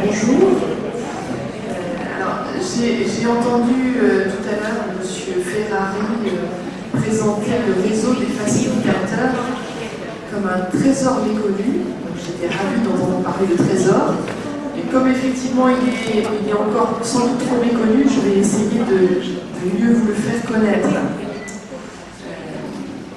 bonjour. J'ai entendu tout à l'heure M. Ferrari présenter le réseau des facilitateurs comme un trésor méconnu. J'étais ravie d'entendre parler de trésor. Et comme effectivement il est encore sans doute trop méconnu, je vais essayer de mieux vous le faire connaître.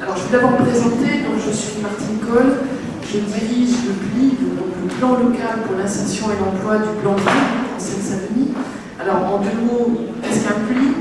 Alors je vais d'abord me présenter. Donc, je suis Martine Coll. Je dirige le PLI, le plan local pour l'insertion et l'emploi du plan en Seine-Saint-Denis. Alors, en deux mots, qu'est-ce qu'un PLI?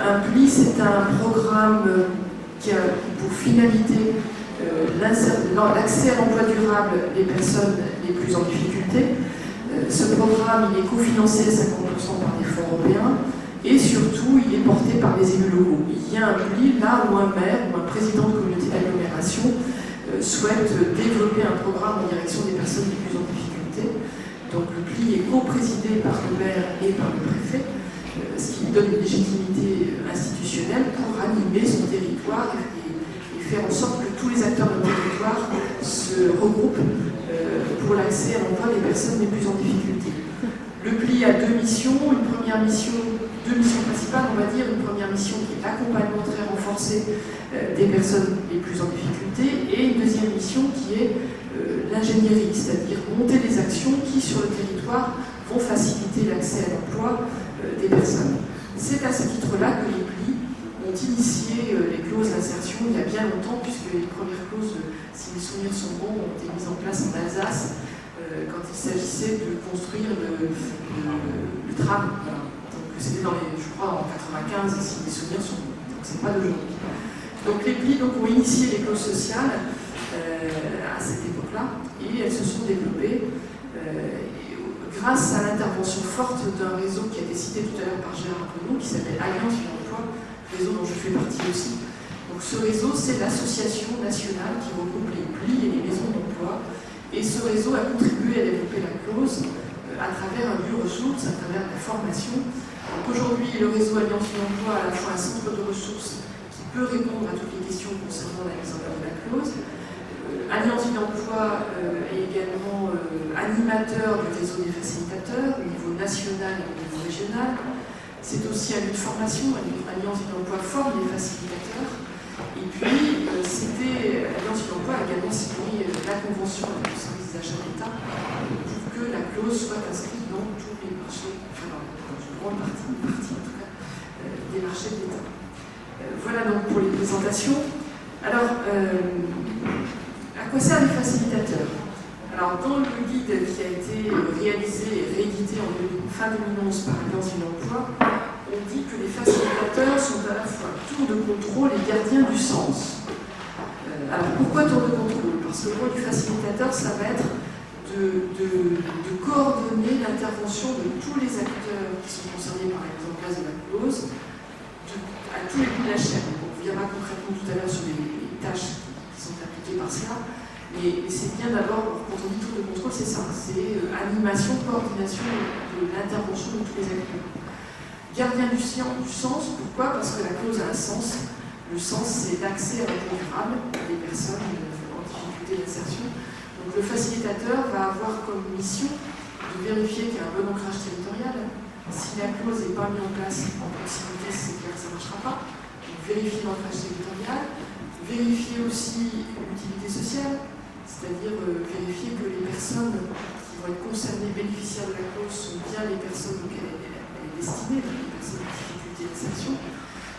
Un PLI, c'est un programme qui a pour finalité l'accès à l'emploi durable des personnes les plus en difficulté. Ce programme, il est cofinancé à 50% par des fonds européens et surtout, il est porté par les élus locaux. Il y a un PLI là où un maire ou un président de communauté d'agglomération souhaite développer un programme en direction des personnes les plus en difficulté. Donc le PLI est co-présidé par le maire et par le préfet, ce qui lui donne une légitimité institutionnelle pour animer son territoire et faire en sorte que tous les acteurs de notre territoire se regroupent pour l'accès à l'emploi des personnes les plus en difficulté. Le PLI a deux missions principales, on va dire. Une première mission qui est l'accompagnement très renforcé des personnes les plus en difficulté, et une deuxième mission qui est l'ingénierie, c'est-à-dire monter des actions qui, sur le territoire, vont faciliter l'accès à l'emploi des personnes. C'est à ce titre-là que les PLI ont initié les clauses d'insertion il y a bien longtemps, puisque les premières clauses, si les souvenirs sont bons, ont été mises en place en Alsace quand il s'agissait de construire le tram. Voilà. Donc c'était je crois, en 95, si les souvenirs sont bons. Donc c'est pas d'aujourd'hui. Donc les PLI ont initié les clauses sociales à cette époque-là, et elles se sont développées grâce à l'intervention forte d'un réseau qui a été cité tout à l'heure par Gérard Renaud, qui s'appelle Alliance Vie Emploi, réseau dont je fais partie aussi. Donc ce réseau, c'est l'association nationale qui regroupe les PLI et les maisons d'emploi, et ce réseau a contribué à développer la clause à travers un lieu ressources, à travers la formation. Donc aujourd'hui, le réseau Alliance Vie Emploi a à la fois un centre de ressources qui peut répondre à toutes les questions concernant la mise en œuvre de la clause. Alliance Vie Emploi est également animateur du réseau des facilitateurs au niveau national et au niveau régional. C'est aussi un lieu de formation. Alliance Vie Emploi forme les facilitateurs. Et puis, Alliance Vie Emploi a également signé la convention avec le service des achats d'État pour que la clause soit inscrite dans tous les marchés, enfin dans une grande partie en tout cas, des marchés de l'État. Voilà donc pour les présentations. Alors, à quoi servent les facilitateurs? Alors, dans le guide qui a été réalisé et réédité en fin 2011 par Alliance Vie Emploi, on dit que les facilitateurs sont à la fois tour de contrôle et gardiens du sens. Alors, pourquoi tour de contrôle? Parce que le rôle du facilitateur, ça va être de coordonner l'intervention de tous les acteurs qui sont concernés par la mise en place de la clause à tous les bouts de la chaîne. On reviendra concrètement tout à l'heure sur les tâches qui sont appliquées par cela. Mais c'est bien d'abord, quand on dit tour de contrôle, c'est ça, c'est animation, coordination de l'intervention de tous les acteurs. Gardien du sens, pourquoi? Parce que la clause a un sens. Le sens, c'est l'accès à l'emploi durable des personnes en difficulté d'insertion. Donc le facilitateur va avoir comme mission de vérifier qu'il y a un bon ancrage territorial. Si la clause n'est pas mise en place en proximité, c'est clair que ça ne marchera pas. Donc vérifier l'ancrage territorial, vérifier aussi l'utilité sociale, c'est-à-dire vérifier que les personnes qui vont être concernées, bénéficiaires de la clause, sont bien les personnes auxquelles elle est destinée, les personnes en difficulté d'insertion.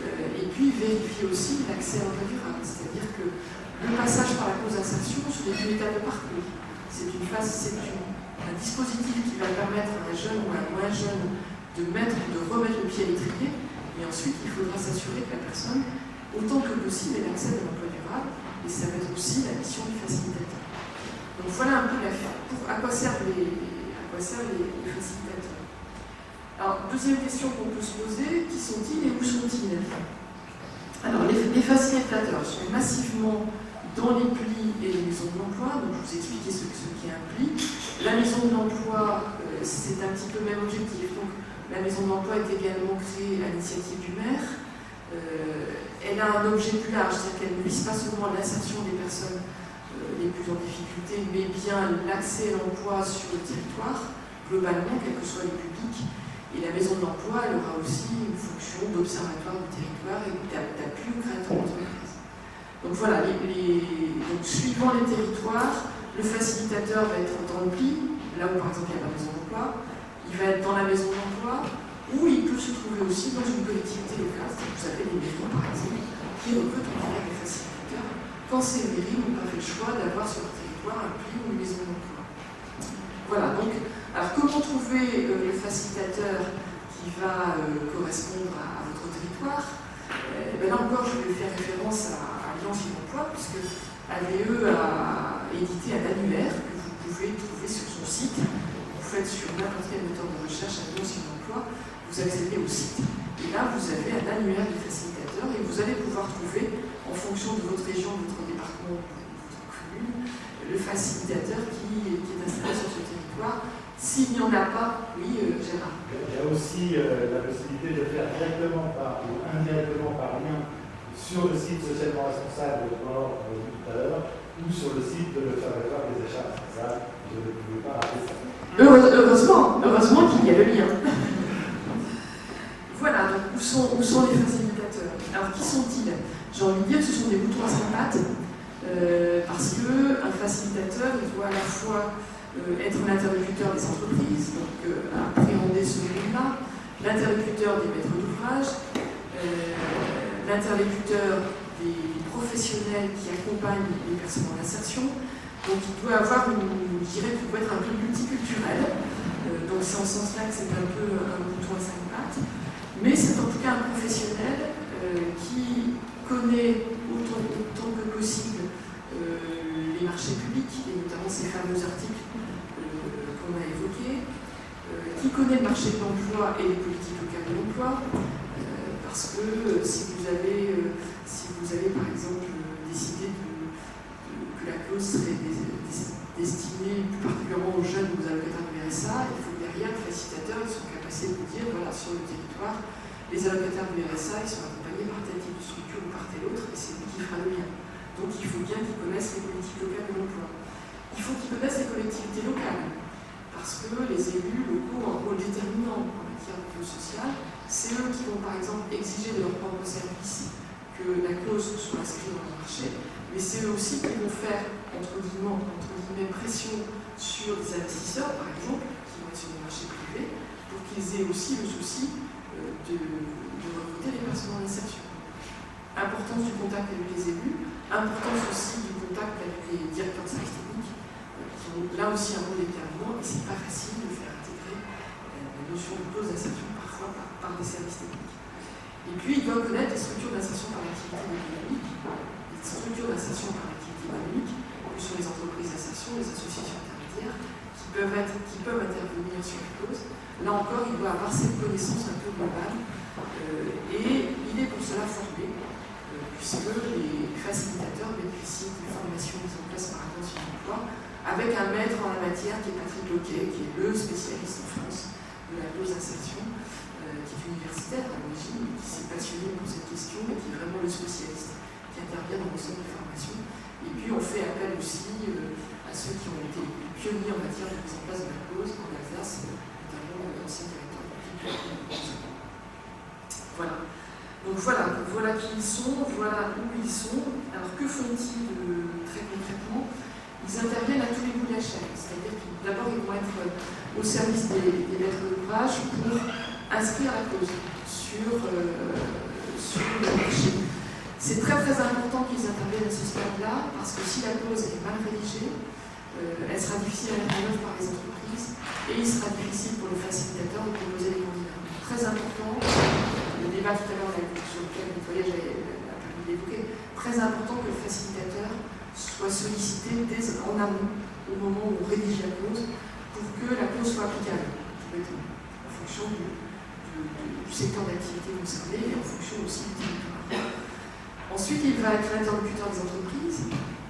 Et puis vérifier aussi l'accès à l'emploi durable, c'est-à-dire que le passage par la clause d'insertion sur des étapes de parcours, c'est un dispositif qui va permettre à un jeune ou à un moins jeune de remettre le pied à l'étrier, mais ensuite il faudra s'assurer que la personne, autant que possible, ait l'accès à l'emploi durable, et ça va être aussi la mission du facilitateur. Donc voilà un peu à quoi servent les facilitateurs. Alors, deuxième question qu'on peut se poser, qui sont-ils et où sont-ils? Alors, les facilitateurs sont massivement dans les PLI et les maisons de l'emploi. Donc, je vous ai expliqué ce qu'est un PLI. La maison de l'emploi, c'est un petit peu le même objectif. Donc, la maison de l'emploi est également créée à l'initiative du maire. Elle a un objet plus large, c'est-à-dire qu'elle ne vise pas seulement l'insertion des personnes les plus en difficulté, mais bien l'accès à l'emploi sur le territoire, globalement, quels que soient les publics. Et la maison de l'emploi, elle aura aussi une fonction d'observatoire du territoire et d'appui aux créateurs d'entreprise. Donc voilà, donc, suivant les territoires, le facilitateur va être dans le pli, là où par exemple il y a la maison d'emploi, il va être dans la maison d'emploi, ou il peut se trouver aussi dans une collectivité locale. Vous avez les mairies par exemple, qui recrutent en travers des facilitateurs, quand ces mairies n'ont pas fait le choix d'avoir sur leur territoire un pli ou une maison d'emploi. Voilà, donc, alors comment trouver le facilitateur qui va correspondre à votre territoire? Là encore, je vais faire référence à Alliance Emploi, puisque ADE a édité un annuaire que vous pouvez trouver sur son site. Vous faites sur n'importe quel moteur de recherche Alliance Emploi, vous accédez au site. Et là, vous avez un annuaire des facilitateurs et vous allez pouvoir trouver, en fonction de votre région, de votre département, de votre commune, le facilitateur qui est installé sur ce territoire. S'il n'y en a pas, oui, Gérard. Il y a aussi la possibilité de faire directement ou indirectement par lien sur le site socialement responsable de Mort tout à l'heure ou sur le site de l'Observatoire des achats responsables. Je ne pouvais pas rappeler ça. Heureusement qu'il y a le lien. Voilà, donc où sont les facilitateurs? Alors qui sont-ils? J'ai envie de dire que ce sont des moutons à 5 pattes, parce qu'un facilitateur, il doit à la fois être l'interlocuteur des entreprises, donc appréhender ce monde-là, l'interlocuteur des maîtres d'ouvrage, l'interlocuteur des professionnels qui accompagnent les personnes en insertion. Donc il doit avoir je dirais qu'il doit être un peu multiculturel. Donc c'est en ce sens-là que c'est un peu un mouton à 5 pattes. Mais c'est en tout cas un professionnel qui connaît autant que possible les marchés publics, et notamment ces fameux articles qu'on a évoqués, qui connaît le marché de l'emploi et les politiques locales de l'emploi, parce que si vous avez par exemple décidé que la clause serait destinée plus particulièrement aux jeunes ou aux allocataires du RSA, il faut que derrière le facilitateur soit en capacité de vous dire, voilà, sur le territoire, les allocataires du RSA, ils sont accompagnés par tel type de structure ou par tel autre, et c'est lui qui fera le lien. Donc il faut bien qu'ils connaissent les politiques locales de l'emploi. Il faut qu'ils connaissent les collectivités locales, parce que les élus locaux ont un rôle déterminant en matière de clause sociale. C'est eux qui vont par exemple exiger de leur propre service que la clause soit inscrite dans le marché, mais c'est eux aussi qui vont faire, entre guillemets, pression sur des investisseurs, par exemple, qui vont être sur le marché privé, pour qu'ils aient aussi le souci de recruter les personnes en insertion. Importance du contact avec les élus, importance aussi du contact avec les directeurs de services techniques, qui ont là aussi un rôle déterminant, et c'est pas facile de faire intégrer la notion de clause d'insertion parfois par des services techniques. Et puis, il doit connaître les structures d'insertion par l'activité économique, les structures d'insertion par l'activité économique, que sont les entreprises d'insertion, les associations intermédiaires, qui peuvent intervenir sur la clause. Là encore, il doit avoir cette connaissance un peu globale, et il est pour cela formé, puisque les facilitateurs bénéficient d'une formation mise en place par Alliance Emploi, avec un maître en la matière qui est Patrick Loquet, qui est le spécialiste en France de la clause d'insertion, qui est universitaire à l'origine, qui s'est passionné pour cette question et qui est vraiment le spécialiste qui intervient dans le centre de formation. Et puis on fait appel aussi à ceux qui ont été pionniers en matière de mise en place de la clause en Alsace, notamment l'ancien directeur public. Voilà. Donc voilà qui ils sont, voilà où ils sont. Alors que font-ils très concrètement? Ils interviennent à tous les bouts de la chaîne, c'est-à-dire que d'abord ils vont être au service des maîtres d'ouvrage pour inscrire la clause sur le marché. C'est très important qu'ils interviennent à ce stade-là, parce que si la clause est mal rédigée, elle sera difficile à mettre en œuvre par les entreprises, et il sera difficile pour le facilitateur de proposer des candidats. Très important, le débat tout à l'heure sur lequel le collège a permis d'évoquer, très important que le facilitateur soit sollicité dès en amont, au moment où on rédige la clause, pour que la clause soit applicable, en fonction du secteur d'activité concerné et en fonction aussi du territoire. Ensuite, il va être l'interlocuteur des entreprises,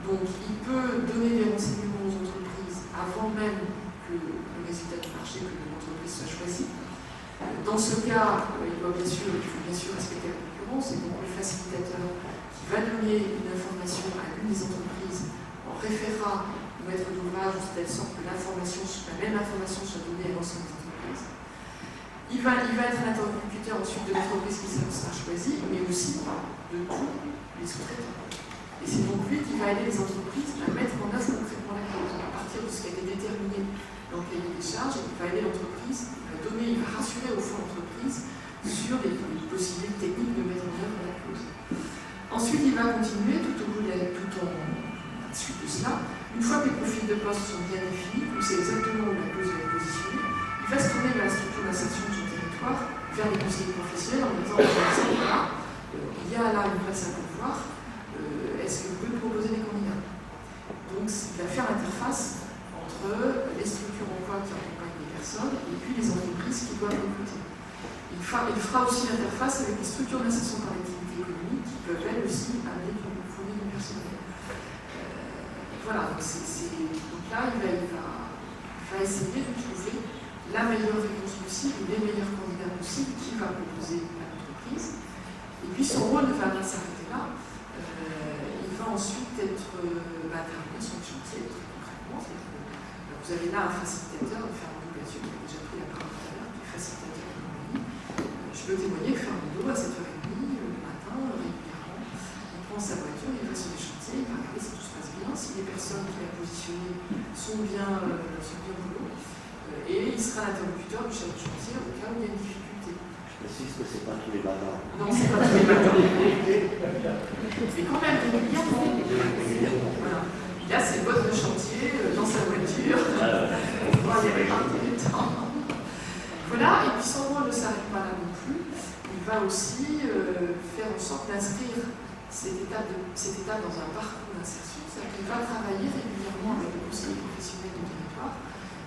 donc il peut donner des renseignements aux entreprises avant même que le résultat du marché, que l'entreprise soit choisie. Dans ce cas, il faut bien sûr respecter la concurrence, et donc le facilitateur qui va donner une information à l'une des entreprises en référera maître d'ouvrage, de telle sorte que la même information soit donnée à l'ensemble des entreprises. Il va être l'interlocuteur ensuite de l'entreprise qui sera choisie, mais aussi de tous les sous-traitants. Et c'est donc lui qui va aider les entreprises à mettre en œuvre concrètement la clause. À partir de ce qui a été déterminé dans le cahier des charges, il va aider l'entreprise, il va rassurer au fond l'entreprise sur les possibilités techniques de mettre en œuvre la clause. Ensuite, il va continuer tout en suite de cela. Une fois que les profils de poste sont bien définis, qu'on sait exactement où la clause va être positionnée, il va se tourner vers la structure d'insertion de son territoire, vers les conseillers professionnels en disant voilà, il y a là une place à pourvoir, est-ce que vous pouvez me proposer des candidats? Donc, il va faire l'interface entre les structures emploi qui accompagnent les personnes et puis les entreprises qui doivent recruter. Il fera aussi l'interface avec les structures d'insertion par l'activité économique qui peuvent elles aussi amener du fournir du personnel. Voilà, donc là, il va essayer de trouver la meilleure réponse possible, les meilleurs candidats possibles qu'il va proposer à l'entreprise. Et puis son rôle ne va pas s'arrêter là. Il va ensuite intervenir sur le chantier, très concrètement. Vous avez là un facilitateur, Fernando Gathieu, qui a déjà pris la parole tout à l'heure, qui est facilitateur d'économie. Je peux témoigner que Fernando, à 7h30, le matin, régulièrement, il prend sa voiture, il va sur les chantiers, il va regarder si tout se passe bien, si les personnes qu'il a positionnées sont bien au boulot. Et il sera l'interlocuteur du chef de chantier au cas où il y a une difficulté. Je précise que ce n'est pas tous les matins. Non, c'est pas tous les matins. Mais quand même régulièrement. Voilà. Il a ses bottes de chantier dans sa voiture pour pouvoir y répartir du temps. Voilà, et puis son rôle ne s'arrête pas là non plus. Il va aussi faire en sorte d'inscrire cette étape dans un parcours d'insertion. C'est-à-dire qu'il va travailler régulièrement avec les conseillers professionnels du territoire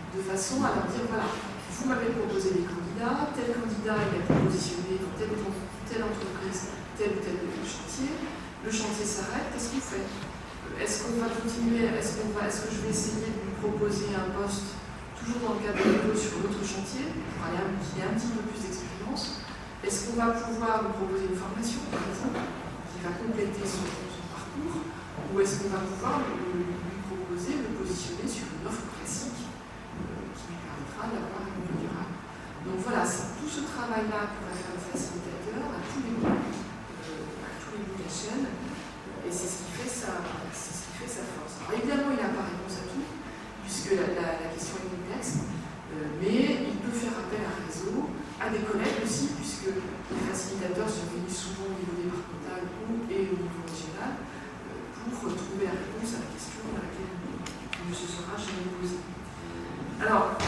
de façon à leur dire voilà, vous m'avez proposé des candidats, tel candidat il a été positionné dans telle entreprise, tel ou tel chantier, le chantier s'arrête, qu'est-ce qu'on fait? Est-ce qu'on va continuer, est-ce que je vais essayer de lui proposer un poste toujours dans le cadre de l'école sur l'autre chantier, pour aller qu'il ait un petit peu plus d'expérience? Est-ce qu'on va pouvoir lui proposer une formation, par exemple, qui va compléter son parcours, ou est-ce qu'on va pouvoir lui proposer, le positionner sur une offre classique qui lui permettra d'avoir un revenu durable? Donc voilà, c'est tout ce travail-là que va faire le facilitateur à tous les bouts de la chaîne, et c'est ce qui fait sa force. Alors évidemment, il n'a pas réponse à tout, puisque la question est complexe, mais il peut faire appel à un réseau, à des collègues aussi, puisque les facilitateurs sont venus souvent au niveau départemental et au niveau régional pour trouver la réponse à la question à laquelle il ne se sera jamais posée. Alors,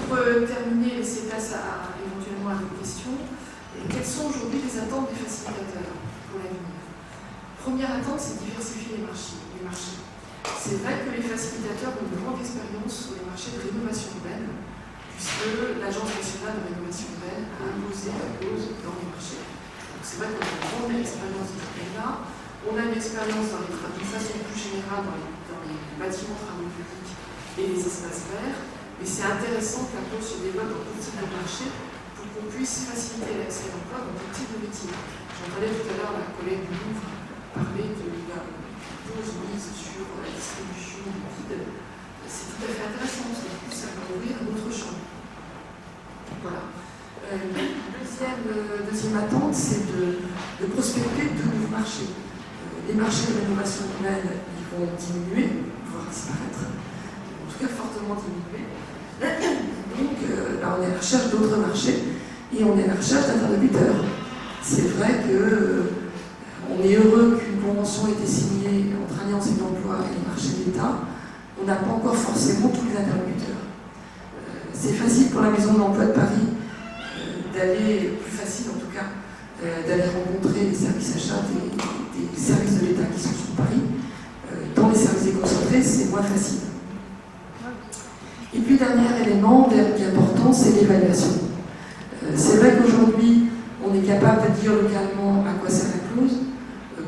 pour terminer, laisser place éventuellement à vos questions, quelles sont aujourd'hui les attentes des facilitateurs pour l'avenir? Première attente, c'est diversifier les marchés. C'est vrai que les facilitateurs ont une grande expérience sur les marchés de rénovation urbaine, puisque l'Agence nationale de rénovation urbaine a imposé la clause dans les marchés. Donc c'est vrai qu'on a une grande expérience de ce domaine-là. On a une expérience d'une façon plus générale dans les bâtiments travaux publics et les espaces verts, mais c'est intéressant que la clause se développe dans tout type de marché pour qu'on puisse faciliter l'accès à l'emploi dans tout type de métier. J'entendais tout à l'heure la collègue du Louvre parler de la pause mise sur la distribution liquide. C'est tout à fait intéressant, parce que du coup, ça va ouvrir un autre champ. Voilà. Deuxième attente, c'est de prospecter de nouveaux marchés. Les marchés de rénovation urbaine, ils vont diminuer, voire disparaître, en tout cas fortement diminuer. Donc là, on est à la recherche d'autres marchés et on est à la recherche d'interlocuteurs. C'est vrai qu'on est heureux qu'une convention ait été signée entre Alliance et l'Emploi et les marchés de l'État. On n'a pas encore forcément tous les interlocuteurs. C'est facile pour la Maison de l'Emploi de Paris plus facile en tout cas, d'aller rencontrer les services achats des services de l'État qui sont sur Paris. Dans les services déconcentrés, c'est moins facile. Et puis, dernier élément qui est important, c'est l'évaluation. C'est vrai qu'aujourd'hui, on est capable de dire localement à quoi sert la clause,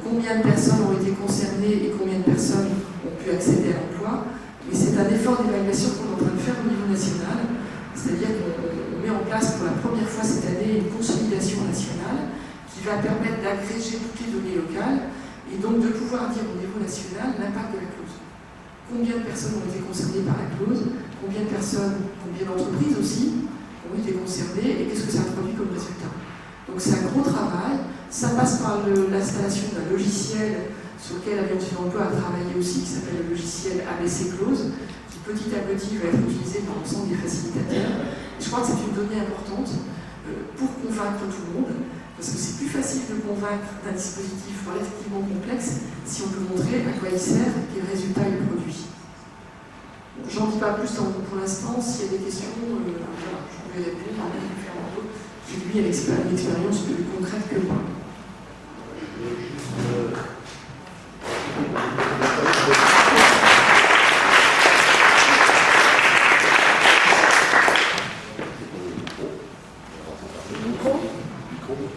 combien de personnes ont été concernées et combien de personnes ont pu accéder à l'emploi, mais c'est un effort d'évaluation qu'on est en train de faire au niveau national, c'est-à-dire qu'on met en place pour la première fois cette année une consolidation nationale qui va permettre d'agréger toutes les données locales et donc de pouvoir dire au niveau national l'impact de la clause. combien de personnes ont été concernées par la clause, combien d'entreprises aussi ont été concernées et qu'est-ce que ça a produit comme résultat. Donc c'est un gros travail, ça passe par l'installation d'un logiciel sur lequel Alliance Une Emploi a travaillé aussi, qui s'appelle le logiciel ABC Clause, qui petit à petit va être utilisé par l'ensemble des facilitateurs. Et je crois que c'est une donnée importante pour convaincre tout le monde, parce que c'est plus facile de convaincre d'un dispositif relativement complexe si on peut montrer à quoi il sert et quels résultats il produit. J'en dis pas plus pour l'instant. S'il y a des questions, voilà, je pourrais répondre à Alain Fernando, qui lui a une expérience plus concrète que moi.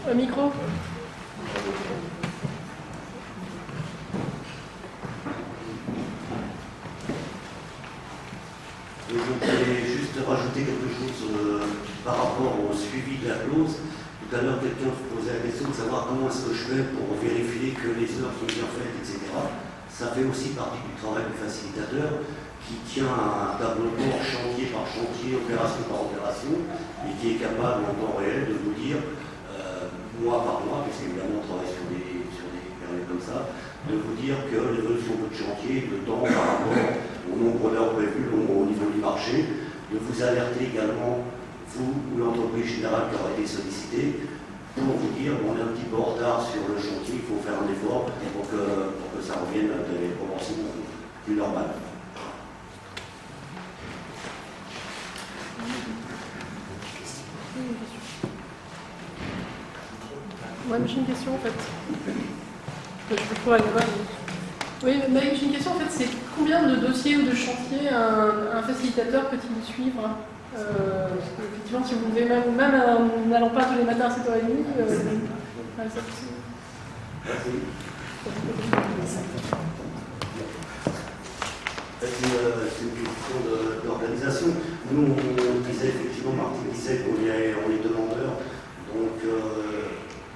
Un micro. Je voulais juste rajouter quelque chose par rapport au suivi de la clause. Tout à l'heure, quelqu'un posait la question de savoir comment est-ce que je fais pour vérifier que les heures sont bien faites, etc. Ça fait aussi partie du travail du facilitateur qui tient un tableau de bord chantier par chantier, opération par opération, et qui est capable en temps réel de vous dire, mois par mois, parce qu'évidemment on travaille sur des périodes comme ça, de vous dire que l'évolution de votre chantier, le temps par rapport au nombre d'heures prévues, au niveau du marché, de vous alerter également, vous ou l'entreprise générale qui aura été sollicitée, pour vous dire on est un petit peu en retard sur le chantier, il faut faire un effort pour que ça revienne à des proportions plus normales. Ouais, mais j'ai une question en fait. Je peux pouvoir aller voir. Oui, mais j'ai une question en fait, c'est combien de dossiers ou de chantiers un facilitateur peut-il suivre parce que, effectivement, si vous devez même en n'allant pas tous les matins à 7h30, c'est une question d'organisation. Nous, on disait effectivement, Martin disait qu'on est demandeurs, donc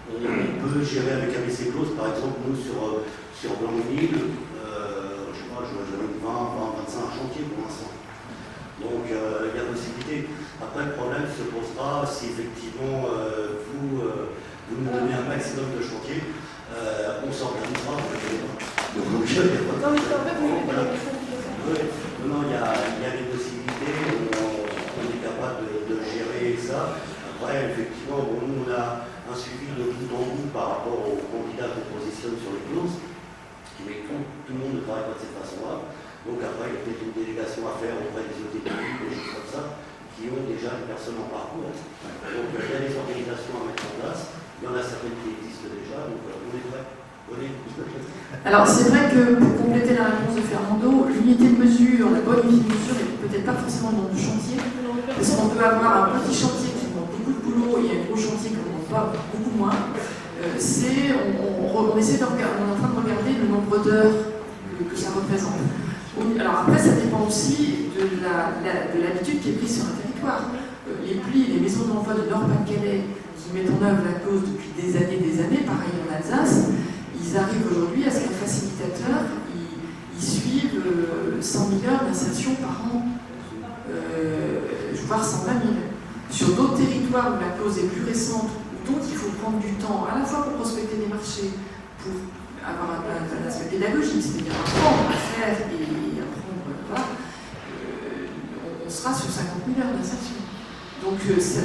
on peut gérer avec ABC Clause, par exemple, nous sur Blanc-Nil, je sais pas, j'avais 20, 25 chantiers pour l'instant. Donc il y a possibilité. Après, le problème se posera si effectivement vous nous donnez un maximum de chantiers, on s'organisera. non, mais en fait, Non, il y a des possibilités, on est capable de gérer ça. Après, effectivement, bon, nous, on a un suivi de bout en bout par rapport aux candidats qu'on positionne sur les clauses, mais tout le monde ne travaille pas de cette façon-là. Donc après, il y a peut-être une délégation à faire auprès des OTP, des choses comme ça, qui ont déjà une personne en parcours. Donc il y a des organisations à mettre en place, il y en a certaines qui existent déjà, donc on est prêts. Alors c'est vrai que pour compléter la réponse de Fernando, l'unité de mesure, la bonne unité de mesure n'est peut-être pas forcément le nombre de chantiers, parce qu'on peut avoir un petit chantier qui demande beaucoup de boulot et un gros chantier qui demande pas beaucoup moins. On est en train de regarder le nombre d'heures que ça représente. Alors après, ça dépend aussi de l'habitude qui est prise sur un territoire. Les plis, les maisons d'emploi de Nord-Pas-de-Calais qui mettent en œuvre la clause depuis des années, pareil en Alsace, ils arrivent aujourd'hui à ce qu'un facilitateur, ils suivent 100 000 heures d'insertion par an, voire 120 000. Sur d'autres territoires où la clause est plus récente, donc il faut prendre du temps à la fois pour prospecter des marchés, pour avoir un aspect pédagogique, c'est-à-dire apprendre à faire et apprendre, voilà, on sera sur 50 000 heures d'insertion. Donc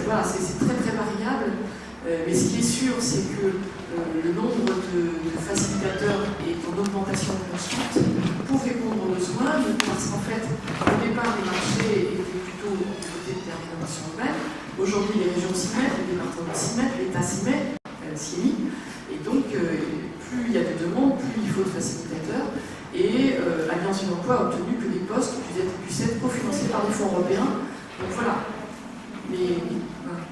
voilà, c'est très très variable, mais ce qui est sûr, c'est que le nombre de facilitateurs est en augmentation constante pour répondre aux besoins, parce qu'en fait, au départ, les marchés étaient plutôt du côté de l'intervention humaine. Aujourd'hui, les régions s'y mettent, les départements s'y mettent, l'État s'y met, CIMI, et donc plus il y a de demandes, plus il faut de facilitateurs. Et Alliance Une Emploi a obtenu que les postes puissent être cofinancés par des fonds européens. Donc voilà. Mais voilà.